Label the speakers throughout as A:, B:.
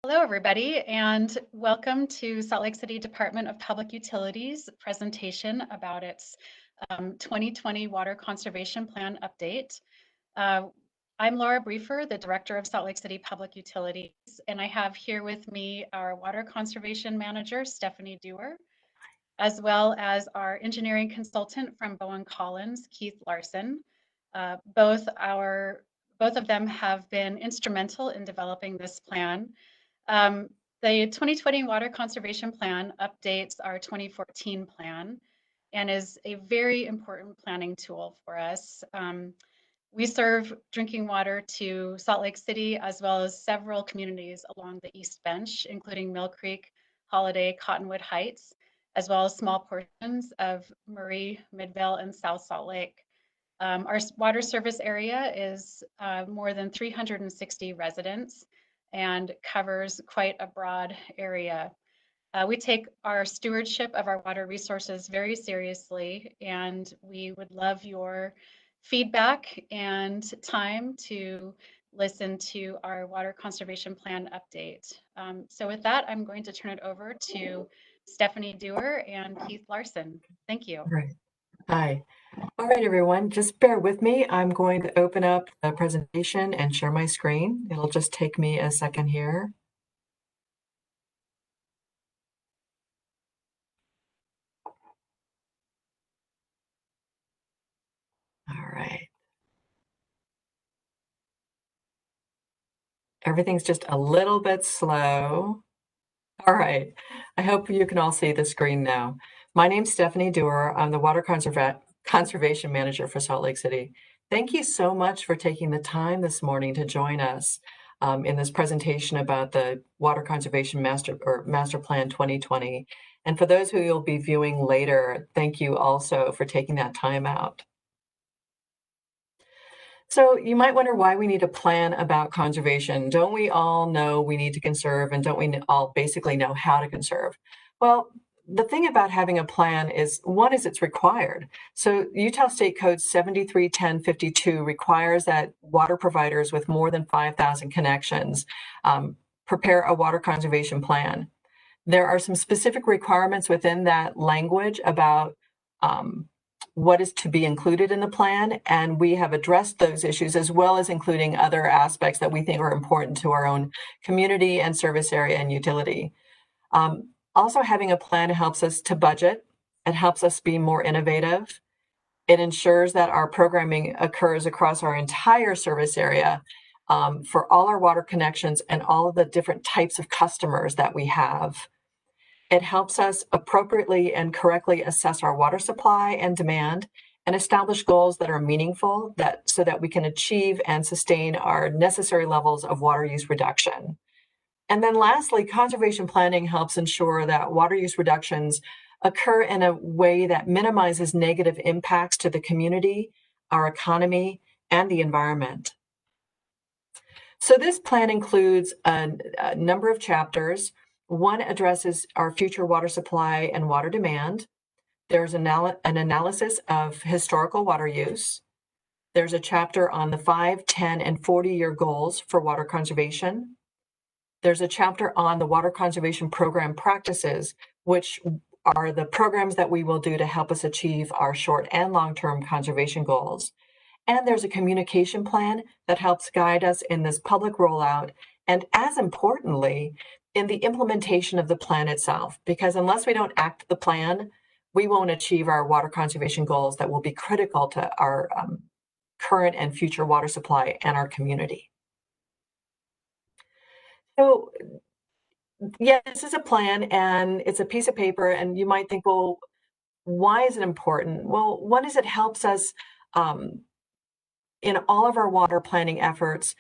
A: Hello, everybody, and welcome to Salt Lake City Department of Public Utilities presentation about its 2020 Water Conservation Plan update. Uh, I'm Laura Briefer, the Director of Salt Lake City Public Utilities, and I have here with me our Water Conservation Manager, Stephanie Dewar, as well as our engineering consultant from Bowen Collins, Keith Larson. Both of them have been instrumental in developing this plan. Um, the 2020 Water Conservation Plan updates our 2014 plan and is a very important planning tool for us. We serve drinking water to Salt Lake City as well as several communities along the East Bench, including Mill Creek, Holiday, Cottonwood Heights, as well as small portions of Murray, Midvale, and South Salt Lake. Our water service area is more than 360 residents and covers quite a broad area. We take our stewardship of our water resources very seriously, and we would love your feedback and time to listen to our water conservation plan update. So with that, I'm going to turn it over to Stephanie Dewar and Keith Larson. Thank you.
B: All right. Hi. All right, everyone, just bear with me. I'm going to open up the presentation and share my screen. It'll just take me a second here. All right. Everything's just a little bit slow. All right. I hope you can all see the screen now. My name's Stephanie Dewar. I'm the Water Conservation Manager for Salt Lake City. Thank you so much for taking the time this morning to join us in this presentation about the Water Conservation Master Plan 2020. And for those who you'll be viewing later, thank you also for taking that time out. So you might wonder why we need a plan about conservation. Don't we all know we need to conserve, and don't we all basically know how to conserve? Well, the thing about having a plan is, one is it's required. So Utah State Code 731052 requires that water providers with more than 5,000 connections prepare a water conservation plan. There are some specific requirements within that language about what is to be included in the plan, and we have addressed those issues as well as including other aspects that we think are important to our own community and service area and utility. Also, having a plan helps us to budget. It helps us be more innovative. It ensures that our programming occurs across our entire service area for all our water connections and all of the different types of customers that we have. It helps us appropriately and correctly assess our water supply and demand and establish goals that are meaningful so that we can achieve and sustain our necessary levels of water use reduction. And then lastly, conservation planning helps ensure that water use reductions occur in a way that minimizes negative impacts to the community, our economy, and the environment. So this plan includes a number of chapters. One addresses our future water supply and water demand. There's an analysis of historical water use. There's a chapter on the 5, 10, and 40-year goals for water conservation. There's a chapter on the water conservation program practices, which are the programs that we will do to help us achieve our short and long-term conservation goals. And there's a communication plan that helps guide us in this public rollout, and as importantly, in the implementation of the plan itself, because unless we don't act the plan, we won't achieve our water conservation goals that will be critical to our current and future water supply and our community. So yeah, this is a plan and it's a piece of paper, and you might think, well, why is it important? Well, one is it helps us in all of our water planning efforts.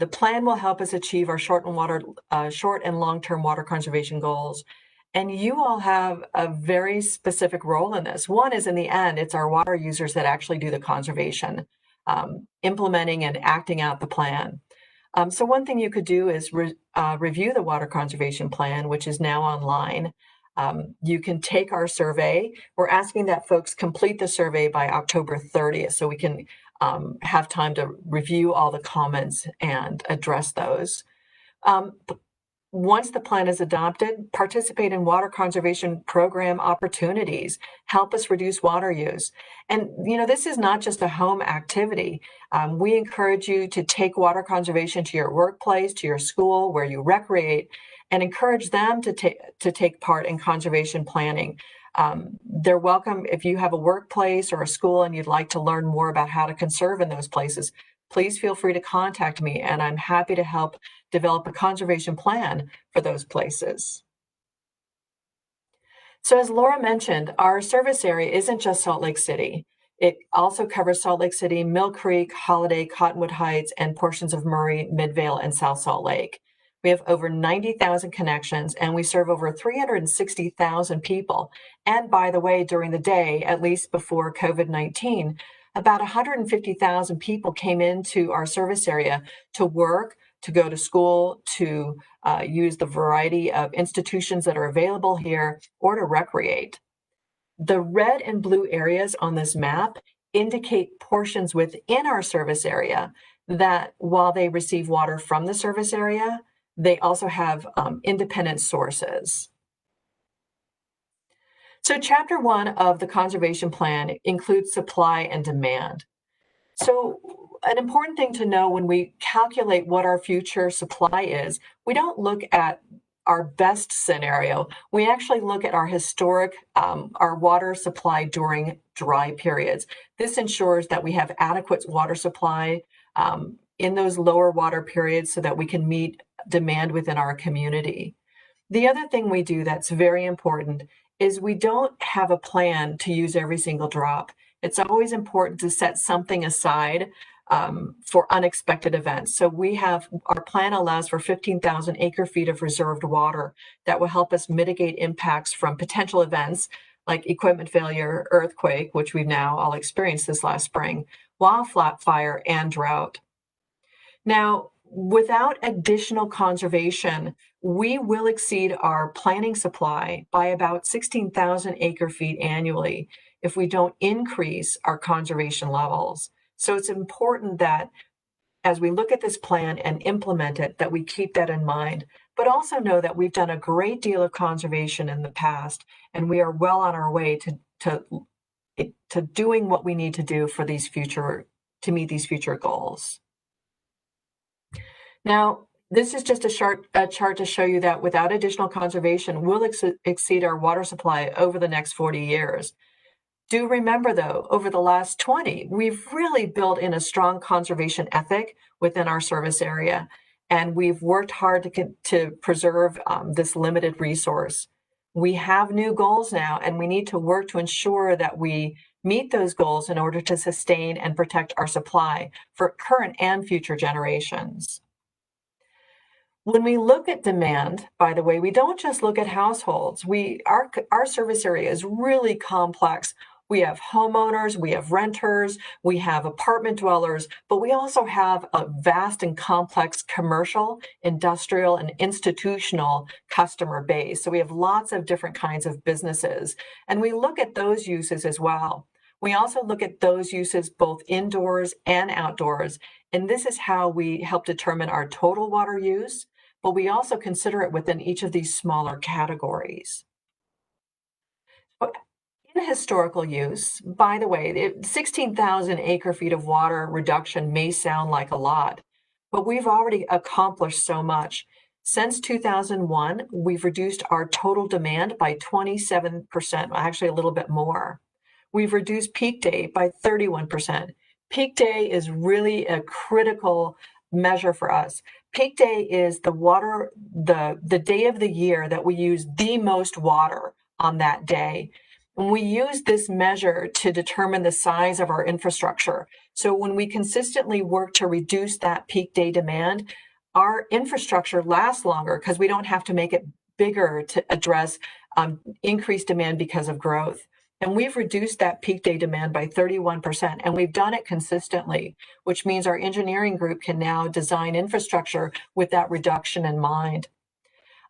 B: The plan will help us achieve our short and long-term water conservation goals. And you all have a very specific role in this. One is, in the end, it's our water users that actually do the conservation, implementing and acting out the plan. So one thing you could do is review the water conservation plan, which is now online. You can take our survey. We're asking that folks complete the survey by October 30th so we can have time to review all the comments and address those. once the plan is adopted, participate in water conservation program opportunities, help us reduce water use. And, this is not just a home activity. We encourage you to take water conservation to your workplace, to your school, where you recreate, and encourage them to take part in conservation planning. They're welcome if you have a workplace or a school and you'd like to learn more about how to conserve in those places. Please feel free to contact me, and I'm happy to help develop a conservation plan for those places. So as Laura mentioned, our service area isn't just Salt Lake City. It also covers Salt Lake City, Mill Creek, Holiday, Cottonwood Heights, and portions of Murray, Midvale, and South Salt Lake. We have over 90,000 connections, and we serve over 360,000 people. And by the way, during the day, at least before COVID-19, about 150,000 people came into our service area to work, to go to school, to use the variety of institutions that are available here, or to recreate. The red and blue areas on this map indicate portions within our service area that, while they receive water from the service area, they also have independent sources. So Chapter 1 of the Conservation Plan includes supply and demand. So an important thing to know when we calculate what our future supply is, we don't look at our best scenario. We actually look at our historic, our water supply during dry periods. This ensures that we have adequate water supply in those lower water periods so that we can meet demand within our community. The other thing we do that's very important is we don't have a plan to use every single drop. It's always important to set something aside for unexpected events. So our plan allows for 15,000 acre feet of reserved water that will help us mitigate impacts from potential events like equipment failure, earthquake, which we've now all experienced this last spring, wildfire, and drought. Now, without additional conservation, we will exceed our planning supply by about 16,000 acre feet annually if we don't increase our conservation levels. So it's important that as we look at this plan and implement it, that we keep that in mind, but also know that we've done a great deal of conservation in the past, and we are well on our way to doing what we need to do for to meet these future goals. Now, this is just a chart to show you that without additional conservation, we'll exceed our water supply over the next 40 years. Do remember, though, over the last 20, we've really built in a strong conservation ethic within our service area, and we've worked hard to preserve this limited resource. We have new goals now, and we need to work to ensure that we meet those goals in order to sustain and protect our supply for current and future generations. When we look at demand, by the way, we don't just look at households. Our service area is really complex. We have homeowners, we have renters, we have apartment dwellers, but we also have a vast and complex commercial, industrial, and institutional customer base. So we have lots of different kinds of businesses, and we look at those uses as well. We also look at those uses both indoors and outdoors, and this is how we help determine our total water use, but we also consider it within each of these smaller categories. In historical use, by the way, 16,000 acre feet of water reduction may sound like a lot, but we've already accomplished so much. Since 2001, we've reduced our total demand by 27%, actually a little bit more. We've reduced peak day by 31%. Peak day is really a critical measure for us. Peak day is the day of the year that we use the most water on that day. And we use this measure to determine the size of our infrastructure. So when we consistently work to reduce that peak day demand, our infrastructure lasts longer because we don't have to make it bigger to address increased demand because of growth. And we've reduced that peak day demand by 31%, and we've done it consistently, which means our engineering group can now design infrastructure with that reduction in mind.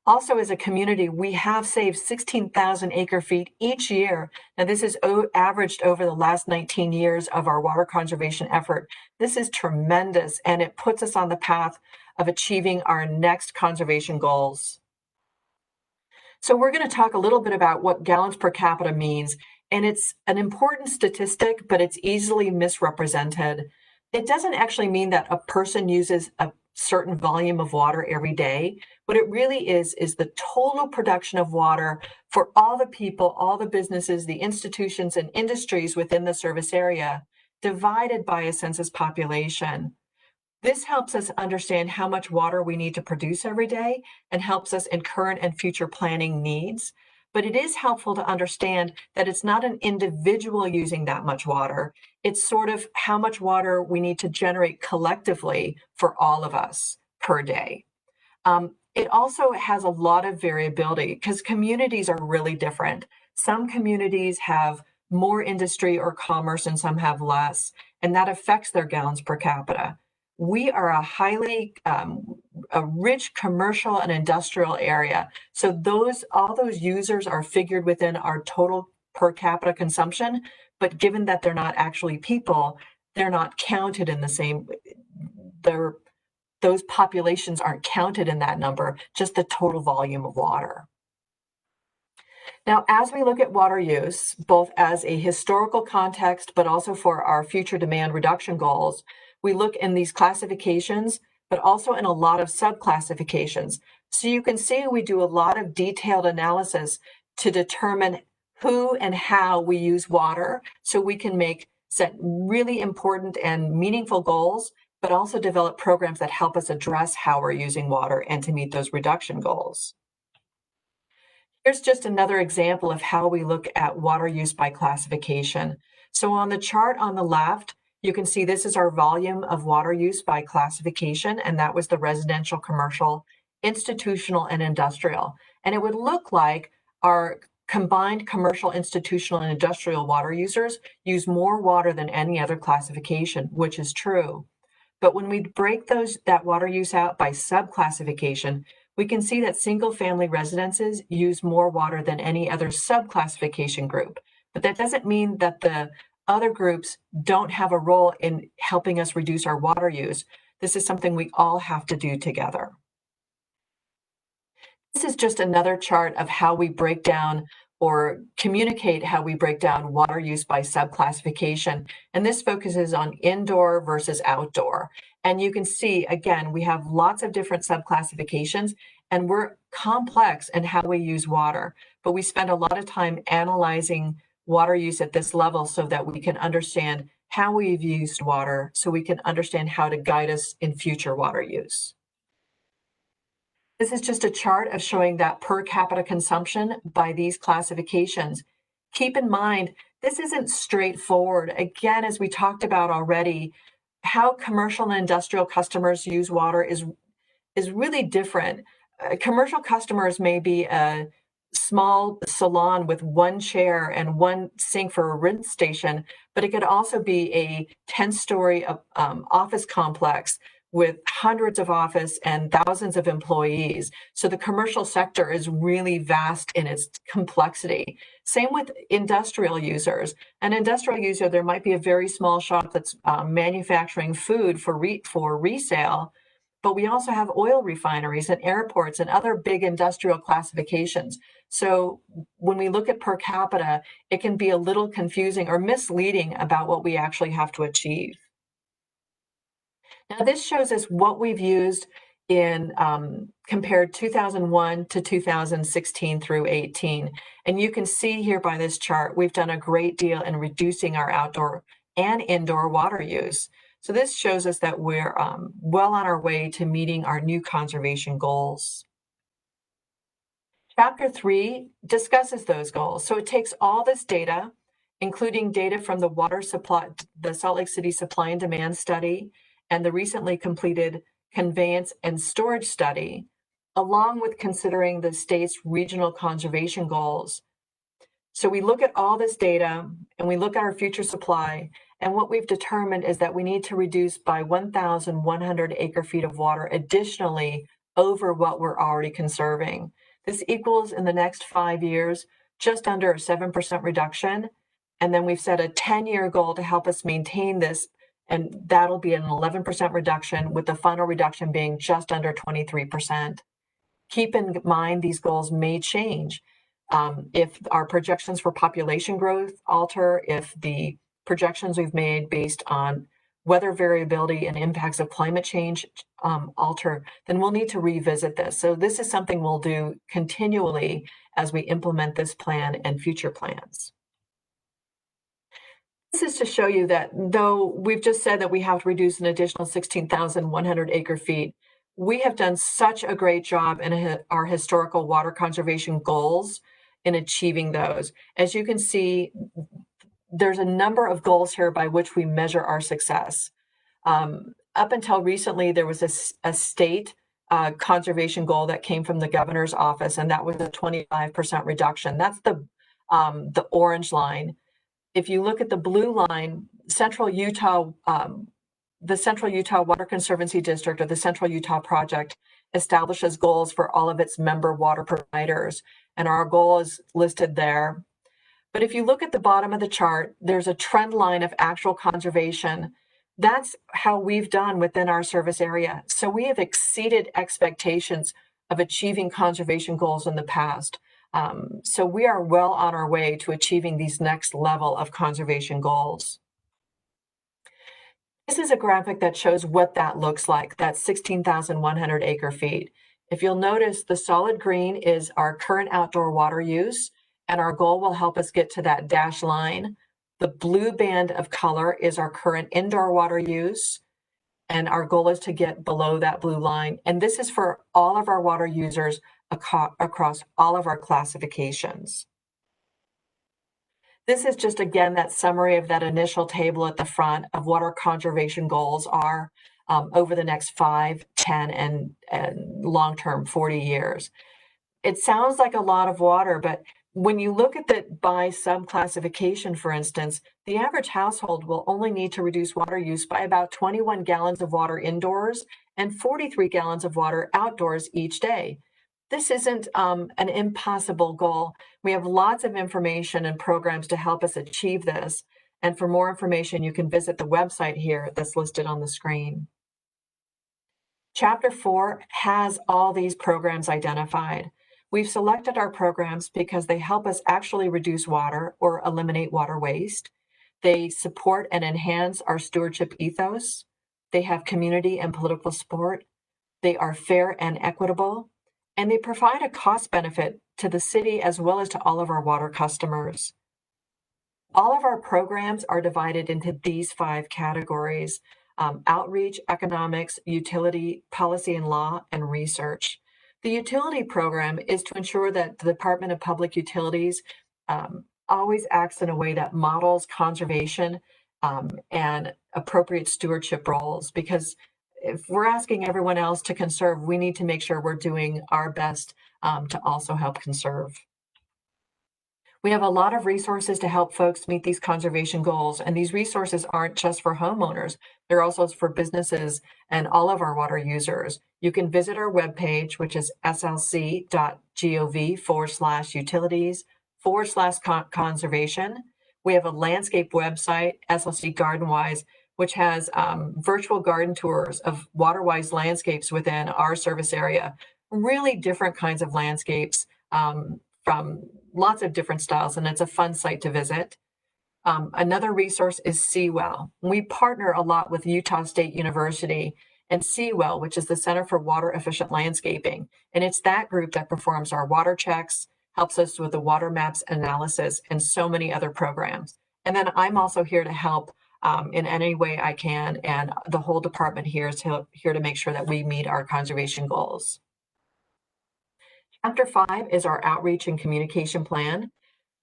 B: Also, as a community, we have saved 16,000 acre feet each year. Now, this is averaged over the last 19 years of our water conservation effort. This is tremendous, and it puts us on the path of achieving our next conservation goals. So we're going to talk a little bit about what gallons per capita means, and it's an important statistic, but it's easily misrepresented. It doesn't actually mean that a person uses a certain volume of water every day. What it really is the total production of water for all the people, all the businesses, the institutions and industries within the service area, divided by a census population. This helps us understand how much water we need to produce every day and helps us in current and future planning needs. But it is helpful to understand that it's not an individual using that much water. It's sort of how much water we need to generate collectively for all of us per day. It also has a lot of variability because communities are really different. Some communities have more industry or commerce and some have less, and that affects their gallons per capita. We are a highly a rich commercial and industrial area. So all those users are figured within our total per capita consumption, but given that they're not actually people, they're not counted in the same, those populations aren't counted in that number, just the total volume of water. Now, as we look at water use, both as a historical context, but also for our future demand reduction goals, we look in these classifications, but also in a lot of subclassifications. So you can see we do a lot of detailed analysis to determine who and how we use water so we can set really important and meaningful goals, but also develop programs that help us address how we're using water and to meet those reduction goals. Here's just another example of how we look at water use by classification. So on the chart on the left, you can see this is our volume of water use by classification, and that was the residential, commercial, institutional, and industrial. And it would look like our combined commercial, institutional, and industrial water users use more water than any other classification, which is true. But when we break that water use out by subclassification, we can see that single-family residences use more water than any other subclassification group. But that doesn't mean that the other groups don't have a role in helping us reduce our water use. This is something we all have to do together. This is just another chart of how we break down or communicate how we break down water use by subclassification. And this focuses on indoor versus outdoor. And you can see, again, we have lots of different subclassifications and we're complex in how we use water, but we spend a lot of time analyzing water use at this level so that we can understand how we've used water, so we can understand how to guide us in future water use. This is just a chart of showing that per capita consumption by these classifications. Keep in mind, this isn't straightforward. Again, as we talked about already, how commercial and industrial customers use water is really different. Commercial customers may be a small salon with one chair and one sink for a rinse station, but it could also be a 10-story office complex with hundreds of office and thousands of employees. So the commercial sector is really vast in its complexity. Same with industrial users. An industrial user, there might be a very small shop that's manufacturing food for resale, but we also have oil refineries and airports and other big industrial classifications. So when we look at per capita, it can be a little confusing or misleading about what we actually have to achieve. Now, this shows us what we've used in compared 2001 to 2016 through 18. And you can see here by this chart, we've done a great deal in reducing our outdoor and indoor water use. So this shows us that we're well on our way to meeting our new conservation goals. Chapter 3 discusses those goals. So it takes all this data, including data from the water supply, the Salt Lake City Supply and Demand Study, and the recently completed Conveyance and Storage Study, along with considering the state's regional conservation goals. So we look at all this data and we look at our future supply, and what we've determined is that we need to reduce by 1,100 acre feet of water additionally over what we're already conserving. This equals in the next 5 years, just under a 7% reduction. And then we've set a 10-year goal to help us maintain this, and that'll be an 11% reduction, with the final reduction being just under 23%. Keep in mind these goals may change. If our projections for population growth alter, if the projections we've made based on weather variability and impacts of climate change alter, then we'll need to revisit this. So this is something we'll do continually as we implement this plan and future plans. This is to show you that though we've just said that we have to reduce an additional 16,100 acre feet, we have done such a great job in our historical water conservation goals in achieving those. As you can see, there's a number of goals here by which we measure our success. Up until recently, there was a state conservation goal that came from the governor's office, and that was a 25% reduction. That's the orange line. If you look at the blue line, Central Utah, the Central Utah Water Conservancy District, or the Central Utah Project, establishes goals for all of its member water providers, and our goal is listed there. But if you look at the bottom of the chart, there's a trend line of actual conservation. That's how we've done within our service area. So we have exceeded expectations of achieving conservation goals in the past. So we are well on our way to achieving these next level of conservation goals. This is a graphic that shows what that looks like, that 16,100 acre feet. If you'll notice, the solid green is our current outdoor water use, and our goal will help us get to that dashed line. The blue band of color is our current indoor water use, and our goal is to get below that blue line. And this is for all of our water users across all of our classifications. This is just, again, that summary of that initial table at the front of what our conservation goals are over the next 5, 10, and long-term 40 years. It sounds like a lot of water, but when you look at it by sub-classification, for instance, the average household will only need to reduce water use by about 21 gallons of water indoors and 43 gallons of water outdoors each day. This isn't an impossible goal. We have lots of information and programs to help us achieve this. And for more information, you can visit the website here that's listed on the screen. Chapter 4 has all these programs identified. We've selected our programs because they help us actually reduce water or eliminate water waste. They support and enhance our stewardship ethos. They have community and political support. They are fair and equitable. And they provide a cost benefit to the city as well as to all of our water customers. All of our programs are divided into these 5 categories: outreach, economics, utility, policy and law, and research. The utility program is to ensure that the Department of Public Utilities always acts in a way that models conservation and appropriate stewardship roles, because if we're asking everyone else to conserve, we need to make sure we're doing our best to also help conserve. We have a lot of resources to help folks meet these conservation goals, and these resources aren't just for homeowners, they're also for businesses and all of our water users. You can visit our webpage, which is slc.gov/utilities/conservation. We have a landscape website, SLC GardenWise, which has virtual garden tours of water-wise landscapes within our service area, really different kinds of landscapes from lots of different styles, and it's a fun site to visit. Another resource is Seawell. We partner a lot with Utah State University and Seawell, which is the Center for Water Efficient Landscaping. And it's that group that performs our water checks, helps us with the water maps analysis, and so many other programs. And then I'm also here to help in any way I can, and the whole department here is here to make sure that we meet our conservation goals. Chapter 5 is our outreach and communication plan.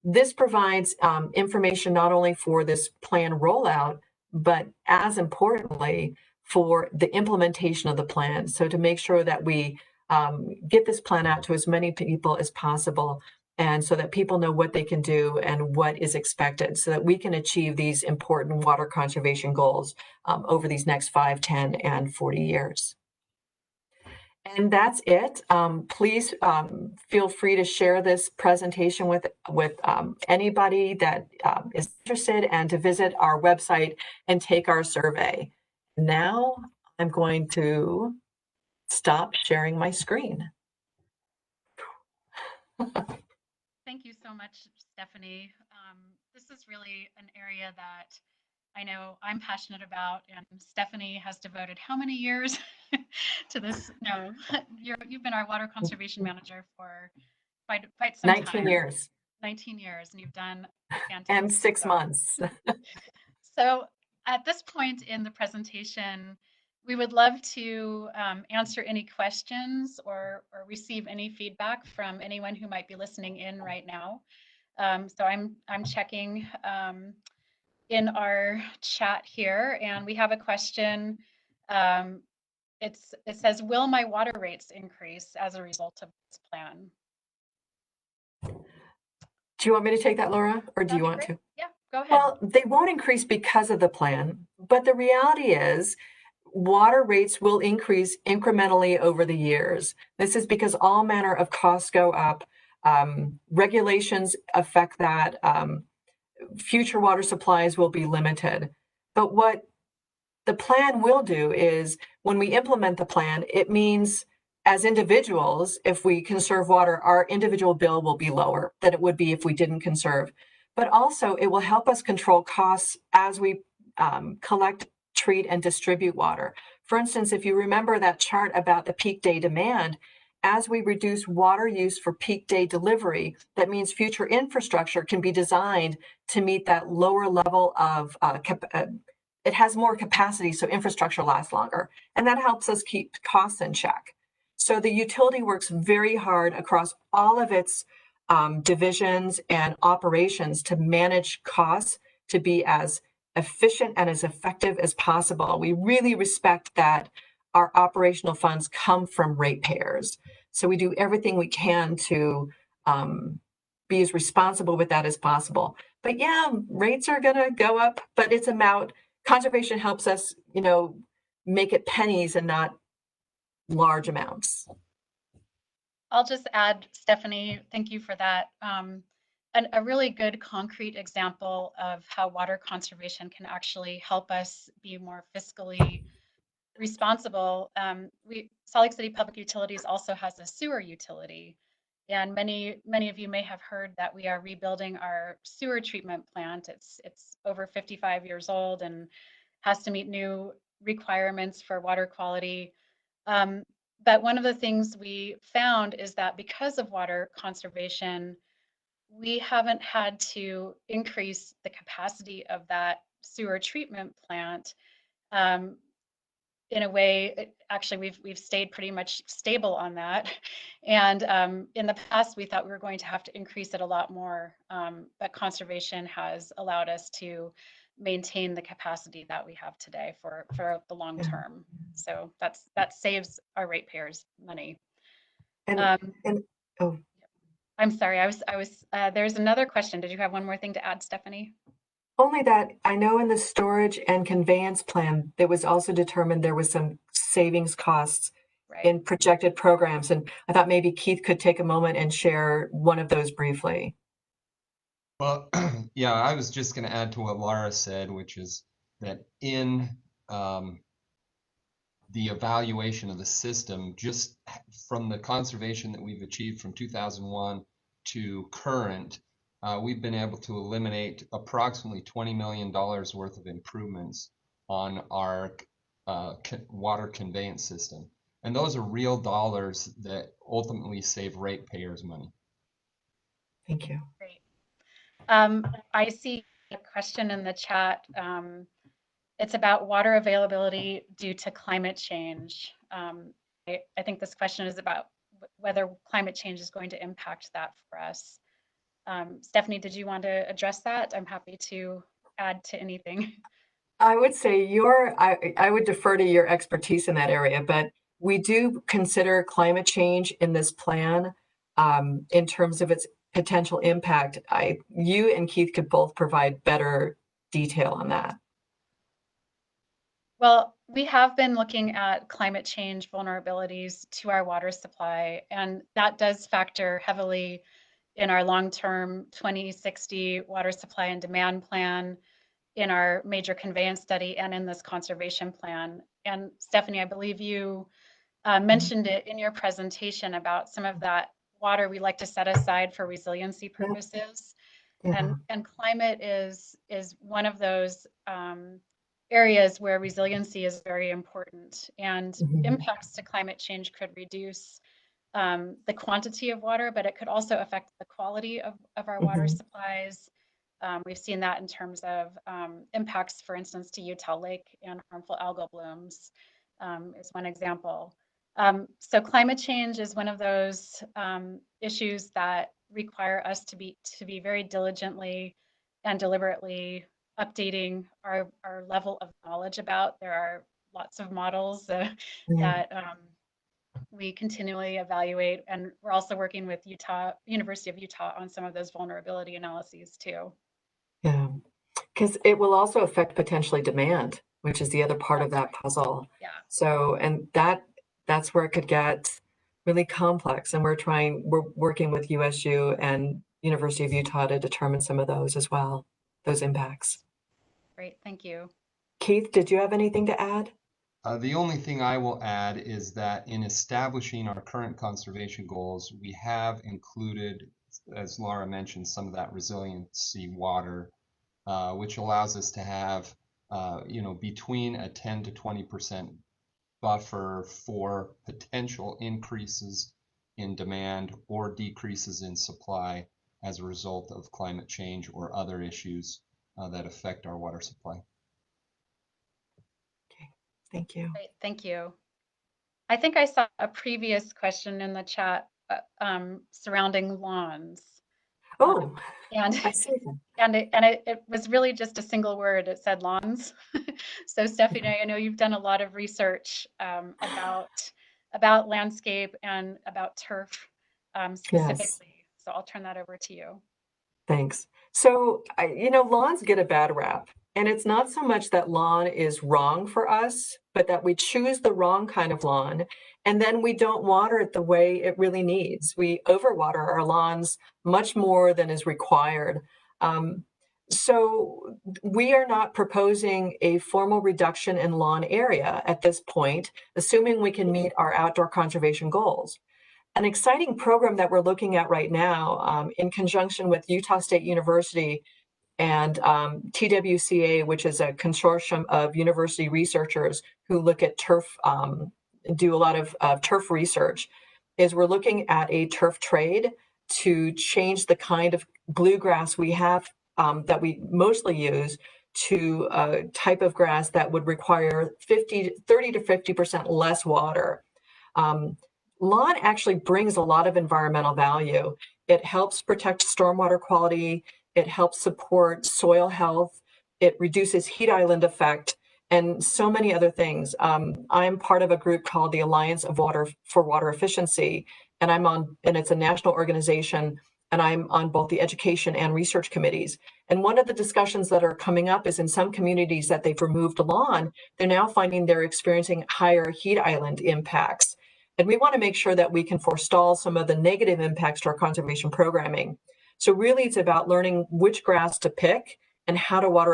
B: This provides information not only for this plan rollout, but as importantly, for the implementation of the plan. So to make sure that we get this plan out to as many people as possible, and so that people know what they can do and what is expected, so that we can achieve these important water conservation goals over these next 5, 10, and 40 years. And that's it. Please feel free to share this presentation with anybody that is interested, and to visit our website and take our survey. Now I'm going to stop sharing my screen.
A: Thank you so much, Stephanie. This is really an area that I know I'm passionate about, and Stephanie has devoted how many years to this? No, you've been our water conservation manager for quite some
B: 19
A: time.
B: years
A: 19 years, and you've done a
B: and
A: fantastic
B: 6
A: job.
B: months.
A: So at this point in the presentation, we would love to answer any questions or receive any feedback from anyone who might be listening in right now. So I'm checking in our chat here, and we have a question. It says, will my water rates increase as a result of this plan?
B: Do you want me to take that, Laura, or do
A: That'd
B: you
A: be
B: want
A: great.
B: to?
A: Yeah, go ahead.
B: Well, they won't increase because of the plan, but the reality is water rates will increase incrementally over the years. This is because all manner of costs go up. Regulations affect that. Future water supplies will be limited. But what the plan will do is, when we implement the plan, it means as individuals, if we conserve water, our individual bill will be lower than it would be if we didn't conserve. But also, it will help us control costs as we collect, treat, and distribute water. For instance, if you remember that chart about the peak day demand, as we reduce water use for peak day delivery, that means future infrastructure can be designed to meet that lower level of it has more capacity, so infrastructure lasts longer, and that helps us keep costs in check. So the utility works very hard across all of its divisions and operations to manage costs to be as efficient and as effective as possible. We really respect that our operational funds come from ratepayers. So we do everything we can to be as responsible with that as possible. But yeah, rates are going to go up, but it's about conservation helps us, make it pennies and not large amounts.
A: I'll just add, Stephanie, thank you for that. A really good concrete example of how water conservation can actually help us be more fiscally responsible. Salt Lake City Public Utilities also has a sewer utility, and many of you may have heard that we are rebuilding our sewer treatment plant. It's over 55 years old and has to meet new requirements for water quality. But one of the things we found is that because of water conservation, we haven't had to increase the capacity of that sewer treatment plant. In a way, actually, we've stayed pretty much stable on that. And in the past, we thought we were going to have to increase it a lot more, but conservation has allowed us to maintain the capacity that we have today for the long term. So that saves our ratepayers money.
B: And oh,
A: I'm sorry, there's another question. Did you have one more thing to add, Stephanie?
B: only that I know in the storage and conveyance plan, it was also determined there was some savings costs in projected programs. And I thought maybe Keith could take a moment and share one of those briefly.
C: Well, yeah, I was just going to add to what Laura said, which is that in the evaluation of the system, just from the conservation that we've achieved from 2001 to current, we've been able to eliminate approximately $20 million worth of improvements on our water conveyance system. And those are real dollars that ultimately save ratepayers money.
B: Thank you.
A: Great. I see a question in the chat. It's about water availability due to climate change. I think this question is about whether climate change is going to impact that for us. Stephanie, did you want to address that? I'm happy to add to anything.
B: I would say I would defer to your expertise in that area, but we do consider climate change in this plan in terms of its potential impact. You and Keith could both provide better detail on that.
A: Well, We have been looking at climate change vulnerabilities to our water supply, and that does factor heavily in our long-term 2060 water supply and demand plan, in our major conveyance study, and in this conservation plan. And Stephanie, I believe you mentioned it in your presentation about some of that water we like to set aside for resiliency purposes.
B: Yeah.
A: And climate is one of those areas where resiliency is very important, and
B: Mhm.
A: impacts to climate change could reduce the quantity of water, but it could also affect the quality of our water
B: Mhm.
A: supplies. We've seen that in terms of impacts, for instance, to Utah Lake, and harmful algal blooms is one example. So climate change is one of those issues that require us to be very diligently and deliberately updating our level of knowledge about. There are lots of models
B: Yeah.
A: that we continually evaluate, and we're also working with University of Utah on some of those vulnerability analyses too.
B: Yeah. Because it will also affect potentially demand, which is the other part of
A: That's
B: that
A: right.
B: puzzle.
A: Yeah.
B: So, and that's where it could get really complex. And we're working with USU and University of Utah to determine some of those as well, those impacts.
A: Great. Thank you.
B: Keith, did you have anything to add?
C: The only thing I will add is that in establishing our current conservation goals, we have included, as Laura mentioned, some of that resiliency water, which allows us to have, between a 10 to 20% buffer for potential increases in demand or decreases in supply as a result of climate change or other issues that affect our water supply.
B: Okay, thank you.
A: Great. Thank you. I think I saw a previous question in the chat surrounding lawns.
B: Oh,
A: And
B: I see.
A: it was really just a single word. It said lawns. So Stephanie, I know you've done a lot of research about landscape and about turf
B: Yes.
A: specifically. So I'll turn that over to you.
B: Thanks. So, lawns get a bad rap. And it's not so much that lawn is wrong for us, but that we choose the wrong kind of lawn. And then we don't water it the way it really needs. We overwater our lawns much more than is required. Um, so, we are not proposing a formal reduction in lawn area at this point, assuming we can meet our outdoor conservation goals. An exciting program that we're looking at right now, in conjunction with Utah State University and TWCA, which is a consortium of university researchers who look at turf, do a lot of turf research, is we're looking at a turf trade to change the kind of bluegrass we have, that we mostly use, to a type of grass that would require 30 to 50% less water. Um, Lawn actually brings a lot of environmental value. It helps protect stormwater quality. It helps support soil health. It reduces heat island effect and so many other things. I'm part of a group called the Alliance of Water for Water Efficiency, and it's a national organization, and I'm on both the education and research committees. And one of the discussions that are coming up is in some communities that they've removed lawn, they're now finding they're experiencing higher heat island impacts. And we want to make sure that we can forestall some of the negative impacts to our conservation programming. So really it's about learning which grass to pick and how to water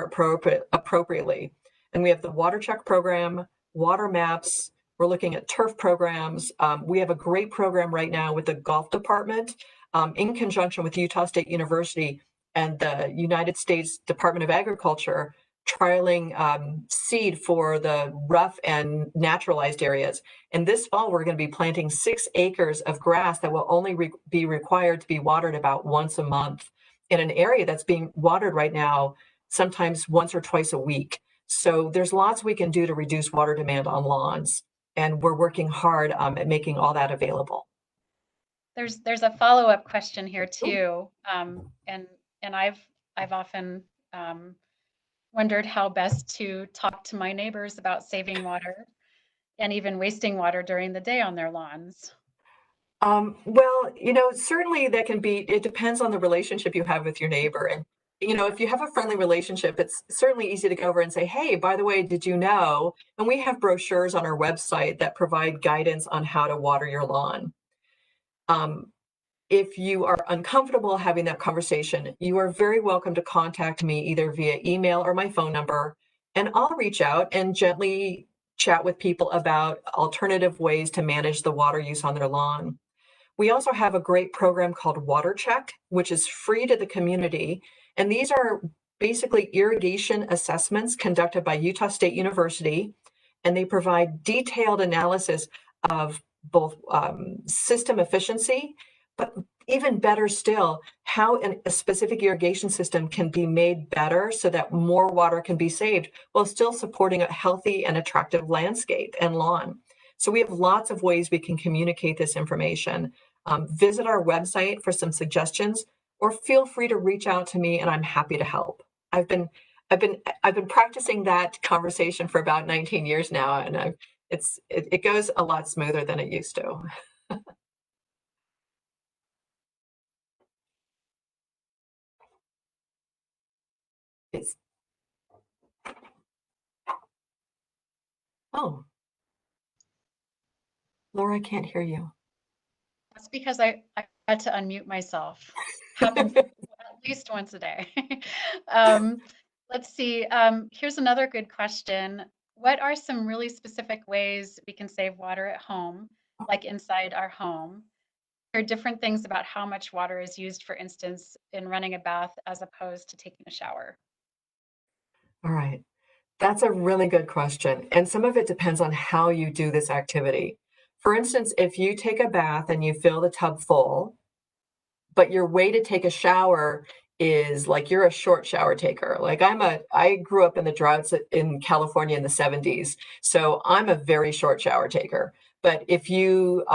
B: appropriately. And we have the water check program, water maps. We're looking at turf programs. We have a great program right now with the golf department, in conjunction with Utah State University and the United States Department of Agriculture, trialing seed for the rough and naturalized areas. And this fall, we're going to be planting 6 acres of grass that will only be required to be watered about once a month in an area that's being watered right now, sometimes once or twice a week. So there's lots we can do to reduce water demand on lawns. And we're working hard at making all that available.
A: There's a follow-up question here
B: Ooh.
A: too, and I've often wondered how best to talk to my neighbors about saving water and even wasting water during the day on their lawns.
B: Well, certainly that can be, it depends on the relationship you have with your neighbor. And you know, if you have a friendly relationship, it's certainly easy to go over and say, hey, by the way, did you know? And we have brochures on our website that provide guidance on how to water your lawn. If you are uncomfortable having that conversation, you are very welcome to contact me either via email or my phone number, and I'll reach out and gently chat with people about alternative ways to manage the water use on their lawn. We also have a great program called Water Check, which is free to the community. And these are basically irrigation assessments conducted by Utah State University. And they provide detailed analysis of both system efficiency, but even better still, how a specific irrigation system can be made better so that more water can be saved while still supporting a healthy and attractive landscape and lawn. So we have lots of ways we can communicate this information. Visit our website for some suggestions, or feel free to reach out to me, and I'm happy to help. I've been practicing that conversation for about 19 years now, and it goes a lot smoother than it used to. Oh, Laura, I can't hear you.
A: That's because I had to unmute myself. Happens at least once a day. Let's see. Here's another good question. What are some really specific ways we can save water at home, like inside our home? There are different things about how much water is used, for instance, in running a bath as opposed to taking a shower.
B: All right. That's a really good question. And some of it depends on how you do this activity. For instance, if you take a bath and you fill the tub full, but your way to take a shower is like you're a short shower taker. Like I grew up in the droughts in California in the 70s. So I'm a very short shower taker. But if you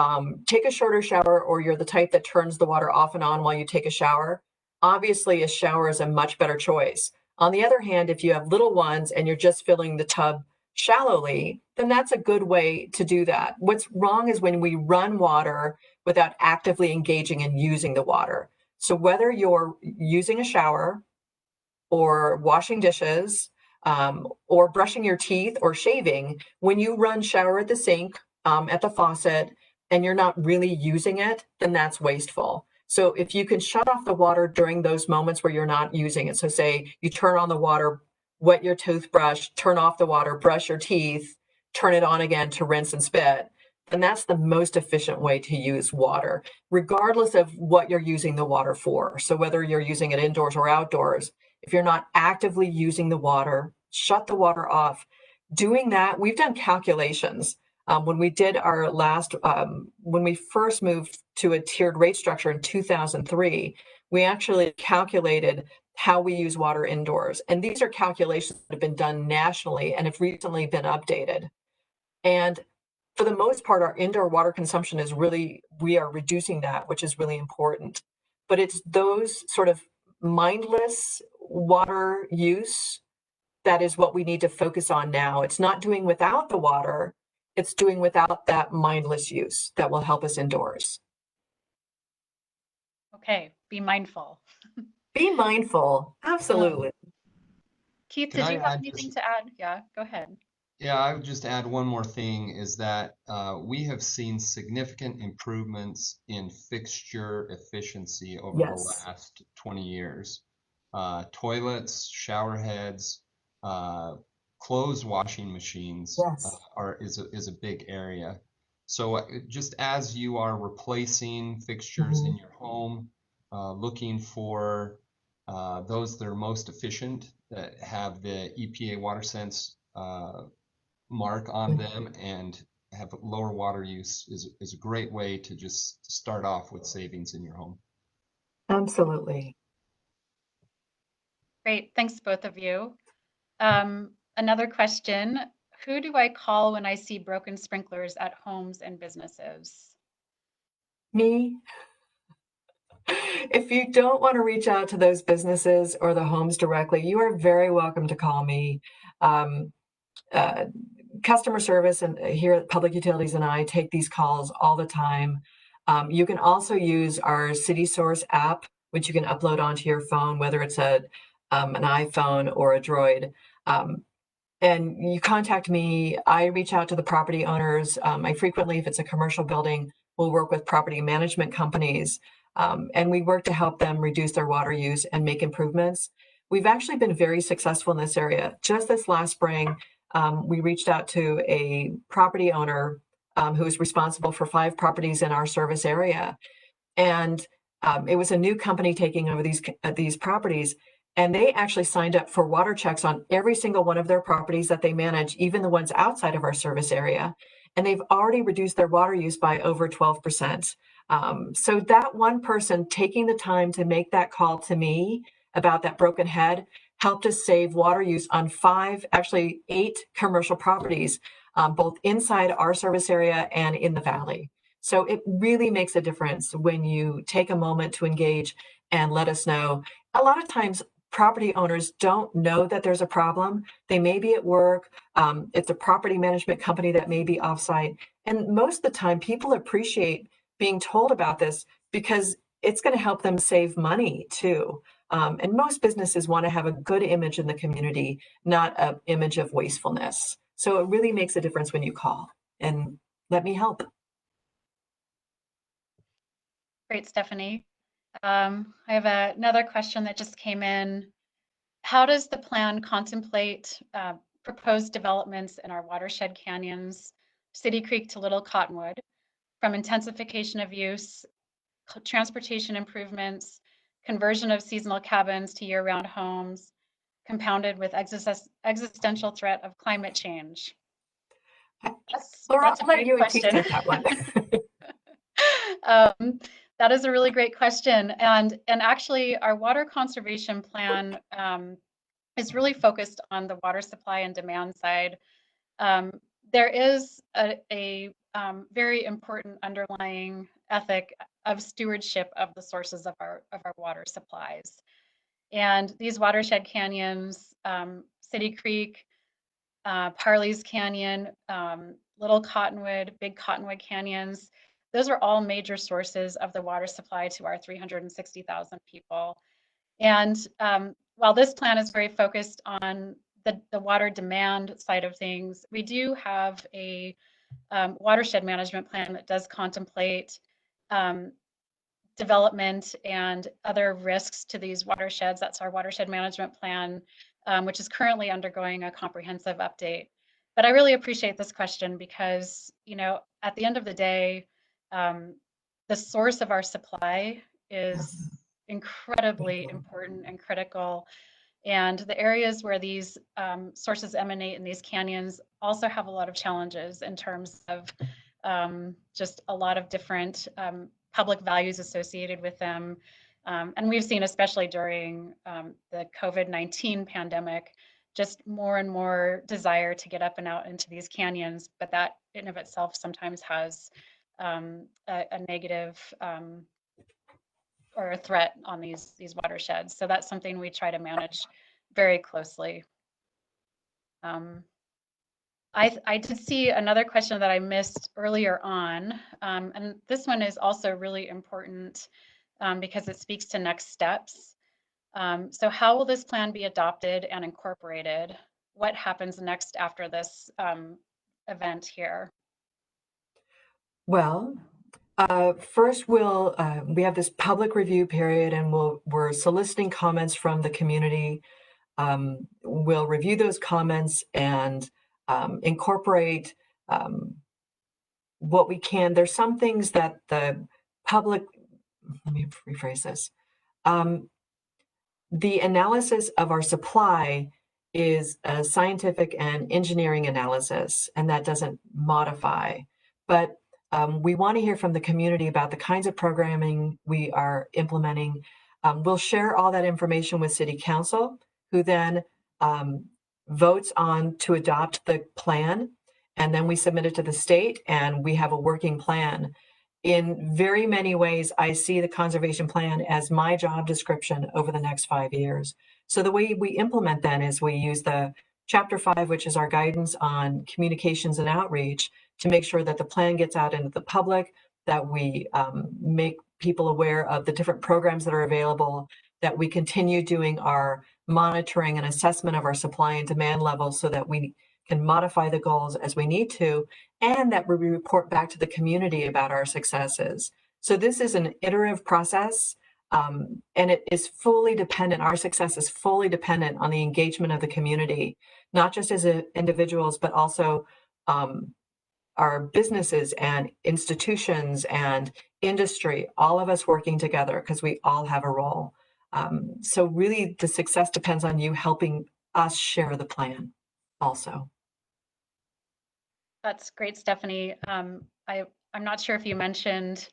B: take a shorter shower, or you're the type that turns the water off and on while you take a shower, obviously a shower is a much better choice. On the other hand, if you have little ones and you're just filling the tub shallowly, then that's a good way to do that. What's wrong is when we run water without actively engaging and using the water. So whether you're using a shower or washing dishes, or brushing your teeth or shaving, when you run shower at the sink, at the faucet, and you're not really using it, then that's wasteful. So if you can shut off the water during those moments where you're not using it, so say you turn on the water, wet your toothbrush, turn off the water, brush your teeth, turn it on again to rinse and spit, then that's the most efficient way to use water, regardless of what you're using the water for. So whether you're using it indoors or outdoors, if you're not actively using the water, shut the water off. Doing that, we've done calculations. When we did our last, when we first moved to a tiered rate structure in 2003, we actually calculated how we use water indoors. And these are calculations that have been done nationally and have recently been updated. And for the most part, our indoor water consumption is really, we are reducing that, which is really important. But it's those sort of mindless water use that is what we need to focus on now. It's not doing without the water, it's doing without that mindless use that will help us indoors.
A: Okay, be mindful.
B: Be mindful, absolutely.
A: Keith,
C: Can
A: did
C: I
A: you have
C: add
A: anything
C: just-
A: to add? Yeah, go ahead.
C: Yeah, I would just add one more thing is that we have seen significant improvements in fixture efficiency over the
B: Yes.
C: last 20 years. Toilets, shower heads, clothes washing machines
B: Yes.
C: is a big area. So just as you are replacing fixtures in your home, looking for those that are most efficient, that have the EPA WaterSense mark on them and have lower water use is a great way to just start off with savings in your home.
B: Absolutely.
A: Great, thanks both of you. Another question, who do I call when I see broken sprinklers at homes and businesses?
B: Me. If you don't want to reach out to those businesses or the homes directly, you are very welcome to call me. Customer service and here at Public Utilities and I take these calls all the time. You can also use our City Source app, which you can upload onto your phone, whether it's a an iPhone or a Droid. And you contact me, I reach out to the property owners. I frequently, if it's a commercial building, will work with property management companies. And we work to help them reduce their water use and make improvements. We've actually been very successful in this area. Just this last spring, we reached out to a property owner who is responsible for 5 properties in our service area. And it was a new company taking over these properties. And they actually signed up for water checks on every single one of their properties that they manage, even the ones outside of our service area. And they've already reduced their water use by over 12%. So that one person taking the time to make that call to me about that broken head helped us save water use on 5, actually 8 commercial properties, both inside our service area and in the valley. So it really makes a difference when you take a moment to engage and let us know. A lot of times, property owners don't know that there's a problem. They may be at work. It's a property management company that may be offsite. And most of the time, people appreciate being told about this because it's going to help them save money too. And most businesses want to have a good image in the community, not an image of wastefulness. So it really makes a difference when you call and let me help.
A: Great, Stephanie. I have another question that just came in. How does the plan contemplate proposed developments in our watershed canyons, City Creek to Little Cottonwood, from intensification of use, transportation improvements, conversion of seasonal cabins to year-round homes, compounded with existential threat of climate change?
B: Laura,
A: That's a
B: I'll let
A: great
B: you and Keith
A: question.
B: take that one.
A: That is a really great question. And actually, our water conservation plan is really focused on the water supply and demand side. There is a very important underlying ethic of stewardship of the sources of our water supplies. And these watershed canyons, City Creek, Parley's Canyon, Little Cottonwood, Big Cottonwood Canyons, those are all major sources of the water supply to our 360,000 people. And while this plan is very focused on the water demand side of things, we do have a watershed management plan that does contemplate development and other risks to these watersheds. That's our watershed management plan, which is currently undergoing a comprehensive update. But I really appreciate this question because, you know, at the end of the day, the source of our supply is incredibly important and critical. And the areas where these sources emanate in these canyons also have a lot of challenges in terms of just a lot of different public values associated with them. And we've seen, especially during the COVID-19 pandemic, just more and more desire to get up and out into these canyons, but that in of itself sometimes has a negative or a threat on these watersheds. So that's something we try to manage very closely. I did see another question that I missed earlier on, and this one is also really important because it speaks to next steps. So how will this plan be adopted and incorporated? What happens next after this event here?
B: Well, first we have this public review period and we're soliciting comments from the community. We'll review those comments and incorporate what we can. There's some things that the public, let me rephrase this. The analysis of our supply is a scientific and engineering analysis, and that doesn't modify. But we want to hear from the community about the kinds of programming we are implementing. We'll share all that information with City Council, who then votes on to adopt the plan, and then we submit it to the state, and we have a working plan. In very many ways, I see the conservation plan as my job description over the next 5 years. So the way we implement then is we use the Chapter 5, which is our guidance on communications and outreach, to make sure that the plan gets out into the public, that we make people aware of the different programs that are available, that we continue doing our monitoring and assessment of our supply and demand levels so that we can modify the goals as we need to, and that we report back to the community about our successes. So this is an iterative process, and it is fully dependent, our success is fully dependent on the engagement of the community, not just as individuals, but also our businesses and institutions and industry, all of us working together because we all have a role. So really the success depends on you helping us share the plan also.
A: That's great, Stephanie. I'm not sure if you mentioned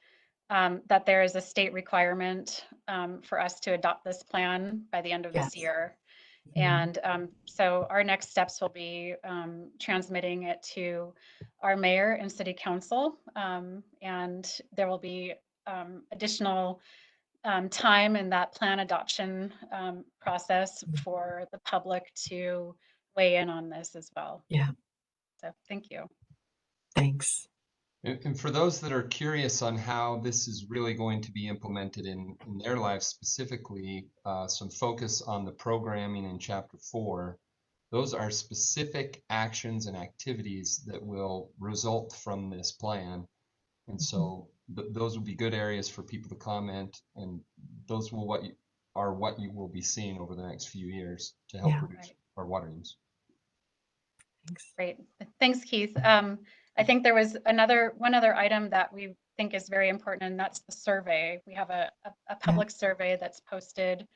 A: that there is a state requirement for us to adopt this plan by the end of this
B: Yes.
A: year.
B: Mhm.
A: And so our next steps will be transmitting it to our mayor and city council. And there will be additional time in that plan adoption process for the public to weigh in on this as well.
B: Yeah,
A: So thank you.
B: thanks.
C: And for those that are curious on how this is really going to be implemented in their lives specifically, some focus on the programming in Chapter 4. Those are specific actions and activities that will result from this plan. And so those will be good areas for people to comment, and those will what you will be seeing over the next few years to help reduce our water use.
B: Thanks.
A: Great. Thanks, Keith. I think there was one other item that we think is very important, and that's the survey. We have a public survey that's posted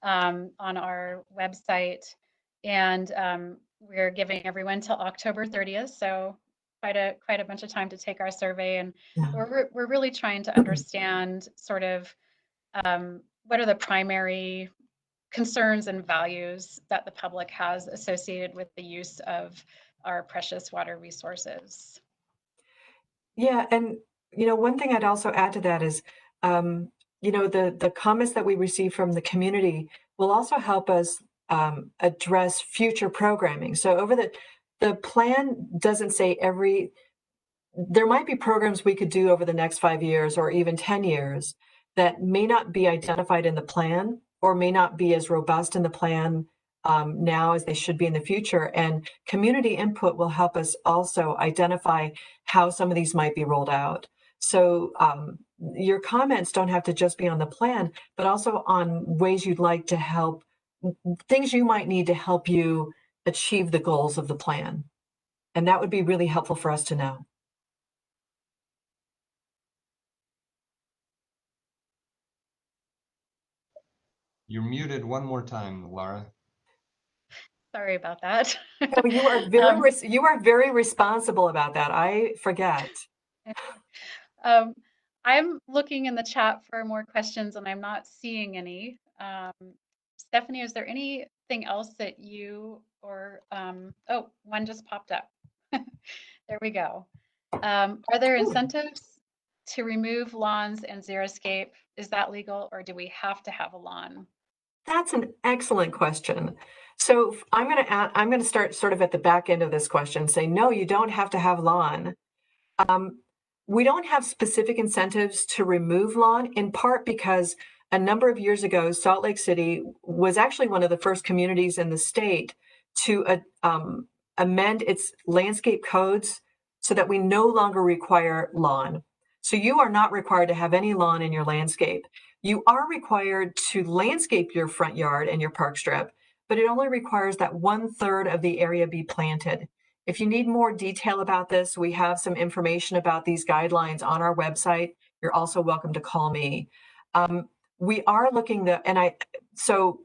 A: on our website, and we're giving everyone till October 30th. So quite a bunch of time to take our survey, and we're really trying to understand sort of what are the primary concerns and values that the public has associated with the use of our precious water resources.
B: Yeah, and one thing I'd also add to that is, the comments that we receive from the community will also help us address future programming. So the plan doesn't say there might be programs we could do over the next 5 years or even 10 years that may not be identified in the plan or may not be as robust in the plan now as they should be in the future. And community input will help us also identify how some of these might be rolled out. So your comments don't have to just be on the plan, but also on ways you'd like to help, things you might need to help you achieve the goals of the plan. And that would be really helpful for us to know.
C: You're muted one more time, Laura.
A: Sorry about that.
B: No, you are very responsible about that. I forget.
A: I'm looking in the chat for more questions and I'm not seeing any. Stephanie, is there anything else that you or oh, one just popped up. There we go. Are there incentives to remove lawns and xeriscape? Is that legal, or do we have to have a lawn?
B: That's an excellent question. So I'm going to start sort of at the back end of this question, say, no, you don't have to have lawn. We don't have specific incentives to remove lawn, in part because a number of years ago, Salt Lake City was actually one of the first communities in the state to amend its landscape codes so that we no longer require lawn. So you are not required to have any lawn in your landscape. You are required to landscape your front yard and your park strip, but it only requires that 1/3 of the area be planted. If you need more detail about this, we have some information about these guidelines on our website. You're also welcome to call me. We are looking so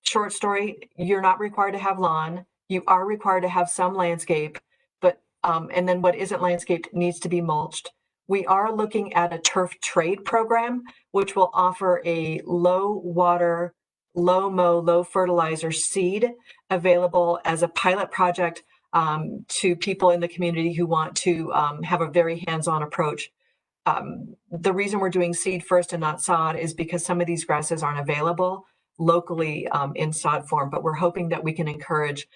B: short story, you're not required to have lawn. You are required to have some landscape, but and then what isn't landscaped needs to be mulched. We are looking at a turf trade program, which will offer a low water, low mow, low fertilizer seed available as a pilot project to people in the community who want to have a very hands-on approach. The reason we're doing seed first and not sod is because some of these grasses aren't available locally in sod form, but we're hoping that we can encourage,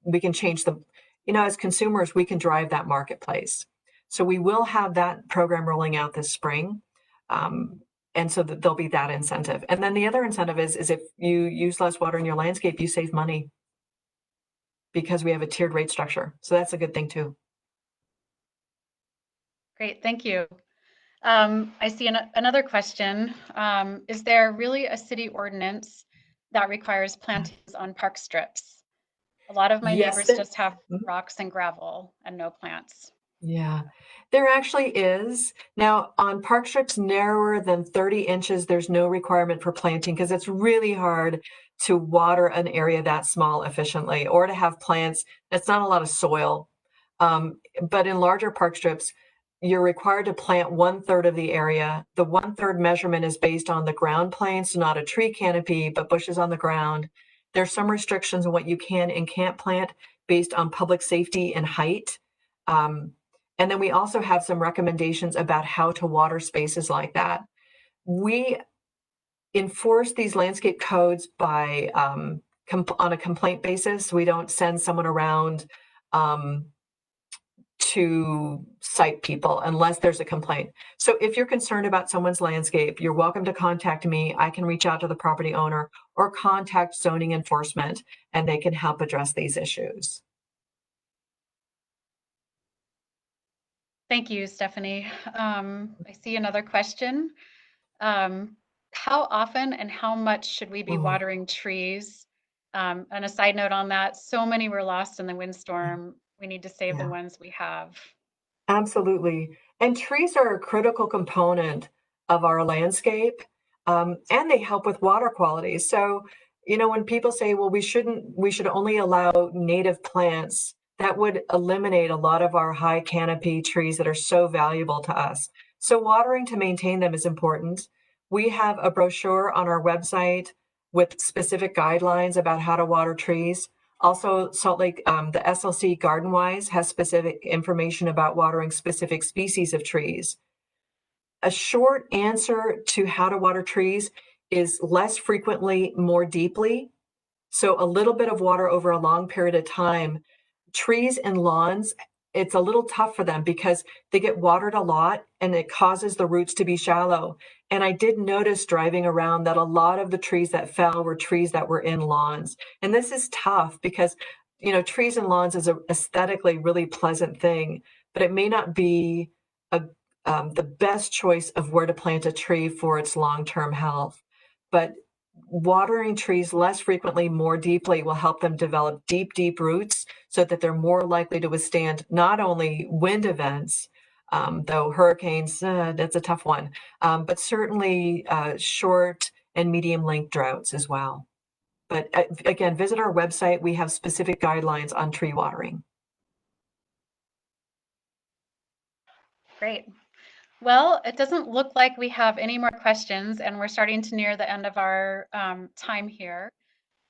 B: we can change them. As consumers, we can drive that marketplace. So we will have that program rolling out this spring. And And so there'll be that incentive. And then the other incentive is if you use less water in your landscape, you save money because we have a tiered rate structure. So that's a good thing too.
A: Great, thank you. I see another question. Is there really a city ordinance that requires plantings on park strips? A lot of my
B: Yes,
A: neighbors just have
B: Mhm.
A: rocks and gravel and no plants.
B: Yeah, there actually is. Now, on park strips narrower than 30 inches, there's no requirement for planting because it's really hard to water an area that small efficiently or to have plants. It's not a lot of soil. But in larger park strips, you're required to plant 1/3 of the area. The 1/3 measurement is based on the ground plane, so not a tree canopy, but bushes on the ground. There's some restrictions on what you can and can't plant based on public safety and height. And then we also have some recommendations about how to water spaces like that. We enforce these landscape codes by on a complaint basis. We don't send someone around to cite people unless there's a complaint. So if you're concerned about someone's landscape, you're welcome to contact me. I can reach out to the property owner or contact zoning enforcement, and they can help address these issues.
A: Thank you, Stephanie. I see another question. How often and how much should we be
B: Ooh,
A: watering trees? And a side note on that, so many were lost in the windstorm. We need to save the
B: yeah.
A: ones we have.
B: Absolutely. And trees are a critical component of our landscape, and they help with water quality. So, when people say, well, we should only allow native plants, that would eliminate a lot of our high canopy trees that are so valuable to us. So watering to maintain them is important. We have a brochure on our website with specific guidelines about how to water trees. Also, Salt Lake, the SLC GardenWise has specific information about watering specific species of trees. A short answer to how to water trees is less frequently, more deeply. So a little bit of water over a long period of time. Trees and lawns, it's a little tough for them because they get watered a lot and it causes the roots to be shallow. And I did notice driving around that a lot of the trees that fell were trees that were in lawns. And this is tough because, trees and lawns is a aesthetically really pleasant thing, but it may not be the best choice of where to plant a tree for its long-term health. But watering trees less frequently, more deeply will help them develop deep, deep roots so that they're more likely to withstand not only wind events, though hurricanes, that's a tough one, but certainly short and medium length droughts as well. But again, visit our website. We have specific guidelines on tree watering.
A: Great. Well, it doesn't look like we have any more questions, and we're starting to near the end of our time here.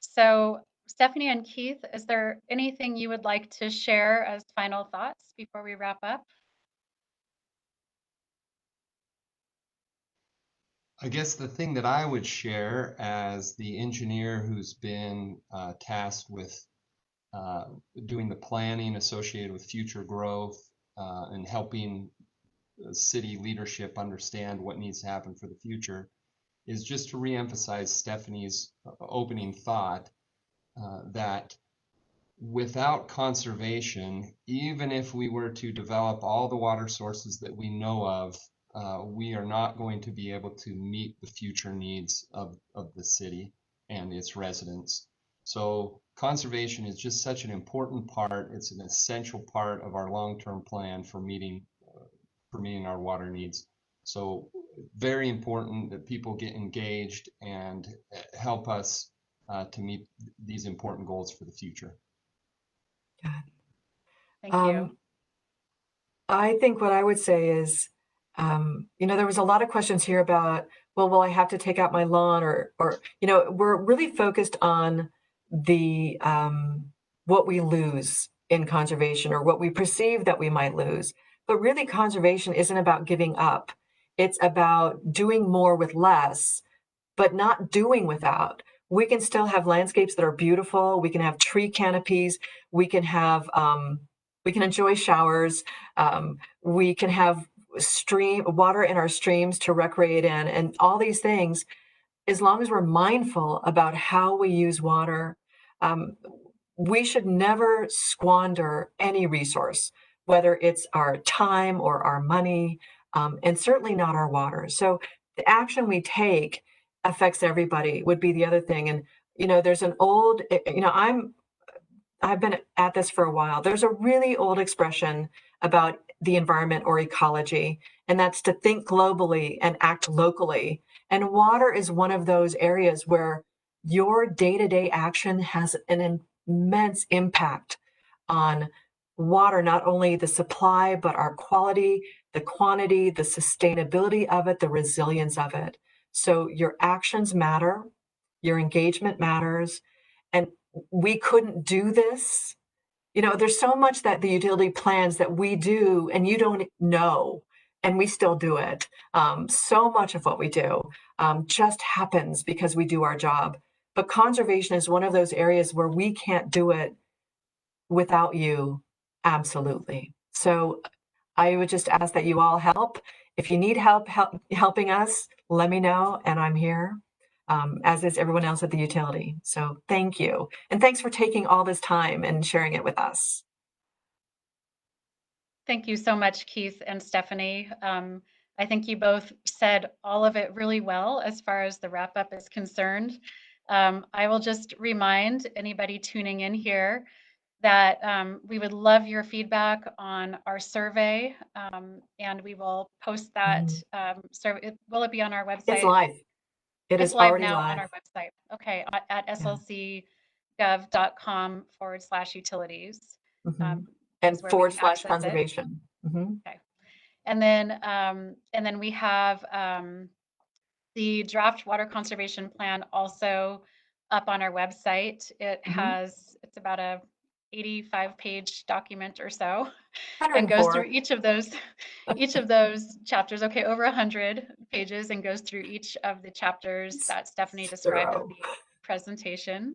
A: So, Stephanie and Keith, is there anything you would like to share as final thoughts before we wrap up?
C: I guess the thing that I would share as the engineer who's been tasked with doing the planning associated with future growth and helping city leadership understand what needs to happen for the future is just to reemphasize Stephanie's opening thought that without conservation, even if we were to develop all the water sources that we know of, we are not going to be able to meet the future needs of the city and its residents. So conservation is just such an important part. It's an essential part of our long-term plan for meeting our water needs. So very important that people get engaged and help us to meet these important goals for the future.
A: Thank you.
B: I think what I would say is, there was a lot of questions here about, well, will I have to take out my lawn or we're really focused on the what we lose in conservation or what we perceive that we might lose. But really, conservation isn't about giving up. It's about doing more with less, but not doing without. We can still have landscapes that are beautiful. We can have tree canopies. We can have we can enjoy showers. We can have water in our streams to recreate in, and all these things, as long as we're mindful about how we use water, um, we should never squander any resource, whether it's our time or our money, and certainly not our water. So the action we take affects everybody would be the other thing. And, there's an old, I've been at this for a while. There's a really old expression about the environment or ecology, and that's to think globally and act locally. And water is one of those areas where your day-to-day action has an immense impact on water, not only the supply, but our quality, the quantity, the sustainability of it, the resilience of it. So your actions matter, your engagement matters, and we couldn't do this. There's so much that the utility plans that we do and you don't know, and we still do it. So much of what we do just happens because we do our job. But conservation is one of those areas where we can't do it without you. Absolutely. So I would just ask that you all help. If you need helping us, let me know, and I'm here, as is everyone else at the utility. So thank you. And thanks for taking all this time and sharing it with us.
A: Thank you so much, Keith and Stephanie. I think you both said all of it really well as far as the wrap up is concerned. I will just remind anybody tuning in here that we would love your feedback on our survey, and we will post that. Will it be on our website?
B: It's live. It
A: It's
B: is
A: live
B: already
A: now
B: live
A: on our website. Okay, at slcgov.com/utilities.
B: and
A: Is where we can
B: /
A: access it.
B: conservation.
A: Okay, and then we have the draft water conservation plan also up on our website. It's about a 85-page document or so, and goes through
B: 104.
A: each of those chapters. Okay, over 100 pages, and goes through each of the chapters that Stephanie described in the presentation.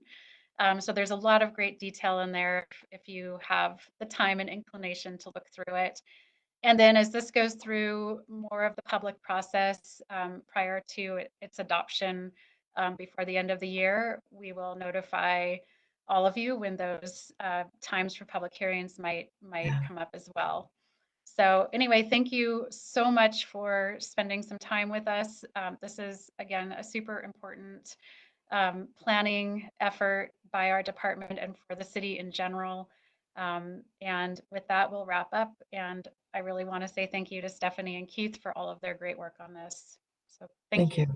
A: So there's a lot of great detail in there if you have the time and inclination to look through it. And then as this goes through more of the public process prior to its adoption before the end of the year, we will notify all of you when those times for public hearings might come up as well. So anyway, thank you so much for spending some time with us. This is, again, a super important planning effort by our department and for the city in general. And with that, we'll wrap up. And I really want to say thank you to Stephanie and Keith for all of their great work on this. So thank you.